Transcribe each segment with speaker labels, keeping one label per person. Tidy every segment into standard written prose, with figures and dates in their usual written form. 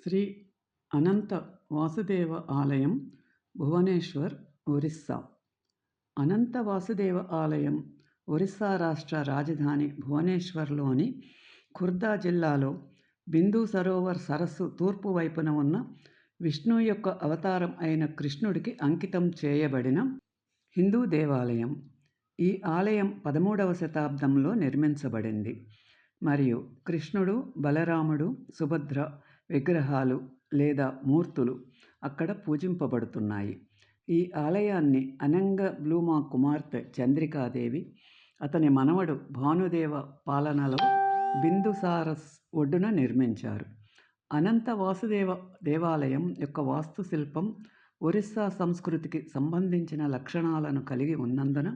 Speaker 1: శ్రీ అనంత వాసుదేవ ఆలయం, భువనేశ్వర్, ఒరిస్సా. అనంత వాసుదేవ ఆలయం ఒరిస్సా రాష్ట్ర రాజధాని భువనేశ్వర్లోని ఖుర్దా జిల్లాలో బిందు సరోవర్ సరస్సు తూర్పు వైపున ఉన్న విష్ణువు యొక్క అవతారం అయిన కృష్ణుడికి అంకితం చేయబడిన హిందూ దేవాలయం. ఈ ఆలయం 13వ శతాబ్దంలో నిర్మించబడింది మరియు కృష్ణుడు, బలరాముడు, సుభద్ర విగ్రహాలు లేదా మూర్తులు అక్కడ పూజింపబడుతున్నాయి. ఈ ఆలయాన్ని అనంగ బ్లూమా కుమార్తె చంద్రికాదేవి, అతని మనవడు భానుదేవ పాలనలో బిందుసారస్ ఒడ్డున నిర్మించారు. అనంత వాసుదేవ దేవాలయం యొక్క వాస్తుశిల్పం ఒరిస్సా సంస్కృతికి సంబంధించిన లక్షణాలను కలిగి ఉన్నందున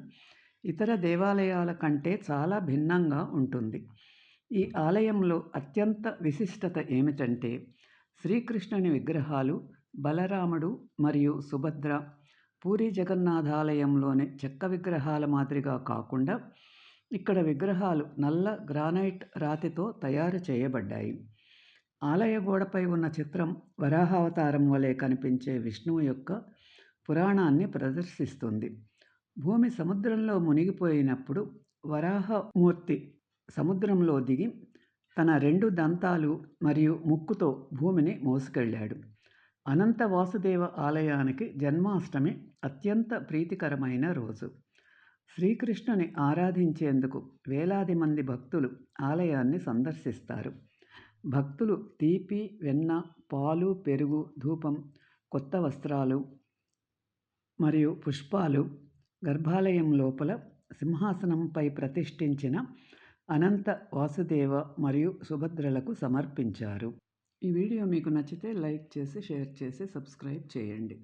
Speaker 1: ఇతర దేవాలయాల కంటే చాలా భిన్నంగా ఉంటుంది. ఈ ఆలయంలో అత్యంత విశిష్టత ఏమిటంటే, శ్రీకృష్ణుని విగ్రహాలు బలరాముడు మరియు సుభద్ర పూరి జగన్నాథాలయంలోని చెక్క విగ్రహాల మాదిరిగా కాకుండా ఇక్కడ విగ్రహాలు నల్ల గ్రానైట్ రాతితో తయారు చేయబడ్డాయి. ఆలయ గోడపై ఉన్న చిత్రం వరాహావతారం వలె కనిపించే విష్ణువు యొక్క పురాణాన్ని ప్రదర్శిస్తుంది. భూమి సముద్రంలో మునిగిపోయినప్పుడు వరాహమూర్తి సముద్రంలో దిగి తన 2 దంతాలు మరియు ముక్కుతో భూమిని మోసుకెళ్ళాడు. అనంత వాసుదేవ ఆలయానికి జన్మాష్టమి అత్యంత ప్రీతికరమైన రోజు. శ్రీకృష్ణుని ఆరాధించేందుకు వేలాది మంది భక్తులు ఆలయాన్ని సందర్శిస్తారు. భక్తులు తీపి, వెన్న, పాలు, పెరుగు, ధూపం, కొత్త వస్త్రాలు మరియు పుష్పాలు గర్భాలయం లోపల సింహాసనంపై ప్రతిష్ఠించిన అనంత వాసుదేవ మరియు సుభద్రలకు సమర్పించారు. ఈ వీడియో మీకు నచ్చితే లైక్ చేసి, షేర్ చేసి, సబ్స్క్రైబ్ చేయండి.